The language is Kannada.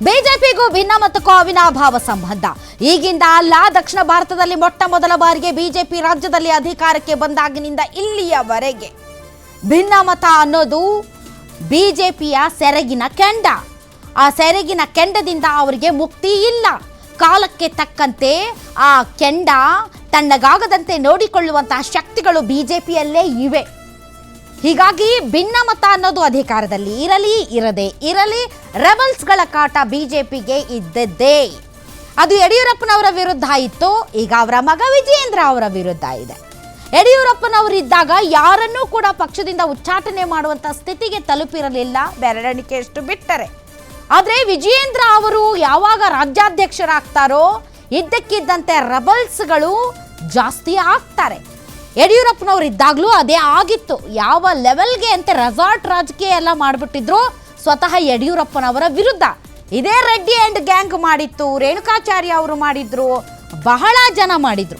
ಬಿಜೆಪಿಗೂ ಭಿನ್ನಮತಕ್ಕೂ ಅವಿನಾಭಾವ ಸಂಬಂಧ. ಈಗಿಂದ ಅಲ್ಲ, ದಕ್ಷಿಣ ಭಾರತದಲ್ಲಿ ಮೊಟ್ಟ ಮೊದಲ ಬಾರಿಗೆ ಬಿಜೆಪಿ ರಾಜ್ಯದಲ್ಲಿ ಅಧಿಕಾರಕ್ಕೆ ಬಂದಾಗಿನಿಂದ ಇಲ್ಲಿಯವರೆಗೆ ಭಿನ್ನಮತ ಅನ್ನೋದು ಬಿಜೆಪಿಯ ಸೆರಗಿನ ಕೆಂಡ. ಆ ಸೆರಗಿನ ಕೆಂಡದಿಂದ ಅವರಿಗೆ ಮುಕ್ತಿ ಇಲ್ಲ. ಕಾಲಕ್ಕೆ ತಕ್ಕಂತೆ ಆ ಕೆಂಡ ತಣ್ಣಗಾಗದಂತೆ ನೋಡಿಕೊಳ್ಳುವಂತಹ ಶಕ್ತಿಗಳು ಬಿಜೆಪಿಯಲ್ಲೇ ಇವೆ. ಹೀಗಾಗಿ ಭಿನ್ನಮತ ಅನ್ನೋದು ಅಧಿಕಾರದಲ್ಲಿ ಇರಲಿ ಇರದೇ ಇರಲಿ, ರೆಬಲ್ಸ್ಗಳ ಕಾಟ ಬಿಜೆಪಿಗೆ ಇದ್ದದ್ದೇ. ಅದು ಯಡಿಯೂರಪ್ಪನವರ ವಿರುದ್ಧ ಇತ್ತು, ಈಗ ಅವರ ಮಗ ವಿಜಯೇಂದ್ರ ಅವರ ವಿರುದ್ಧ ಇದೆ. ಯಡಿಯೂರಪ್ಪನವರಿದ್ದಾಗ ಯಾರನ್ನೂ ಕೂಡ ಪಕ್ಷದಿಂದ ಉಚ್ಚಾಟನೆ ಮಾಡುವಂಥ ಸ್ಥಿತಿಗೆ ತಲುಪಿರಲಿಲ್ಲ, ಬೆರಳೆಣಿಕೆಯಷ್ಟು ಬಿಟ್ಟರೆ. ಆದರೆ ವಿಜಯೇಂದ್ರ ಅವರು ಯಾವಾಗ ರಾಜ್ಯಾಧ್ಯಕ್ಷರಾಗ್ತಾರೋ ಇದ್ದಕ್ಕಿದ್ದಂತೆ ರೆಬಲ್ಸ್ಗಳು ಜಾಸ್ತಿ ಆಗ್ತಾರೆ. ಯಡಿಯೂರಪ್ಪನವರು ಇದ್ದಾಗಲೂ ಅದೇ ಆಗಿತ್ತು. ಯಾವ ಲೆವೆಲ್ಗೆ ಅಂತ ರೆಸಾರ್ಟ್ ರಾಜಕೀಯ ಎಲ್ಲ ಮಾಡಿಬಿಟ್ಟಿದ್ರು ಸ್ವತಃ ಯಡಿಯೂರಪ್ಪನವರ ವಿರುದ್ಧ. ಇದೇ ರೆಡ್ಡಿ ಆ್ಯಂಡ್ ಗ್ಯಾಂಗ್ ಮಾಡಿತ್ತು, ರೇಣುಕಾಚಾರ್ಯ ಅವರು ಮಾಡಿದ್ರು, ಬಹಳ ಜನ ಮಾಡಿದ್ರು.